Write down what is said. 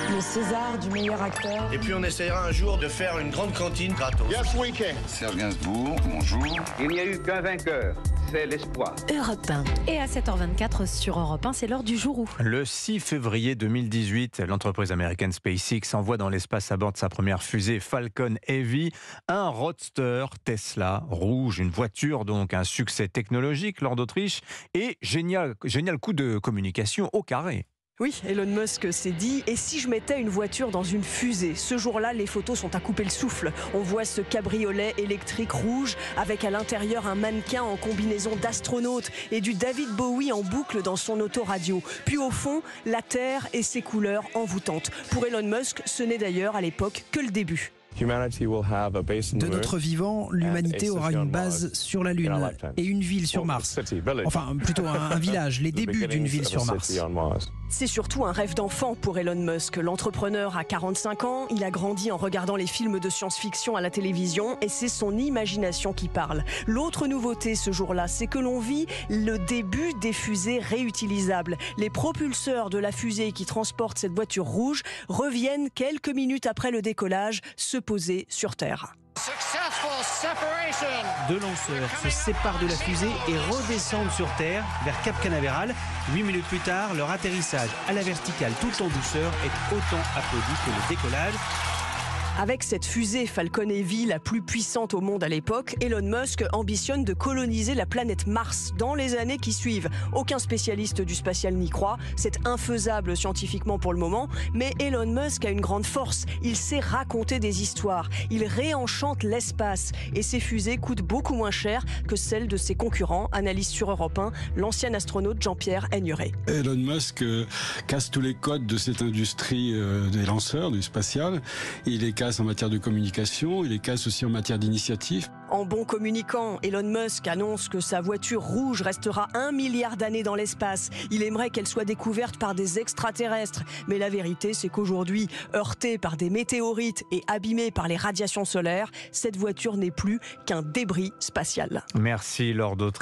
Le César du meilleur acteur. Et puis on essaiera un jour de faire une grande cantine gratos. Yes, we can. Serge Gainsbourg, bonjour. Il n'y a eu qu'un vainqueur, c'est l'espoir. Europe 1. Et à 7h24 sur Europe 1, c'est l'heure du jour où. Le 6 février 2018, l'entreprise américaine SpaceX envoie dans l'espace à bord de sa première fusée Falcon Heavy un roadster Tesla rouge, une voiture donc, un succès technologique lors d'Autriche et génial coup de communication au carré. Oui, Elon Musk s'est dit, et si je mettais une voiture dans une fusée? Ce jour-là, les photos sont à couper le souffle. On voit ce cabriolet électrique rouge avec à l'intérieur un mannequin en combinaison d'astronaute et du David Bowie en boucle dans son autoradio. Puis au fond, la Terre et ses couleurs envoûtantes. Pour Elon Musk, ce n'est d'ailleurs à l'époque que le début. De notre vivant, l'humanité aura une base sur la Lune et une ville sur Mars. Enfin, plutôt un village, les débuts d'une ville sur Mars. C'est surtout un rêve d'enfant pour Elon Musk. L'entrepreneur a 45 ans, il a grandi en regardant les films de science-fiction à la télévision et c'est son imagination qui parle. L'autre nouveauté ce jour-là, c'est que l'on vit le début des fusées réutilisables. Les propulseurs de la fusée qui transporte cette voiture rouge reviennent quelques minutes après le décollage se poser sur Terre. Deux lanceurs se séparent de la fusée et redescendent sur Terre vers Cap Canaveral. 8 minutes plus tard, leur atterrissage à la verticale tout en douceur est autant applaudi que le décollage. Avec cette fusée Falcon Heavy, la plus puissante au monde à l'époque, Elon Musk ambitionne de coloniser la planète Mars dans les années qui suivent. Aucun spécialiste du spatial n'y croit, c'est infaisable scientifiquement pour le moment, mais Elon Musk a une grande force, il sait raconter des histoires, il réenchante l'espace et ses fusées coûtent beaucoup moins cher que celles de ses concurrents, analyse sur Europe 1, l'ancien astronaute Jean-Pierre Aigneret. Elon Musk casse tous les codes de cette industrie des lanceurs, du spatial, il les casse en matière de communication, il les casse aussi en matière d'initiative. En bon communicant, Elon Musk annonce que sa voiture rouge restera 1 milliard d'années dans l'espace. Il aimerait qu'elle soit découverte par des extraterrestres. Mais la vérité, c'est qu'aujourd'hui, heurtée par des météorites et abîmée par les radiations solaires, cette voiture n'est plus qu'un débris spatial. Merci Laure d'Autriche.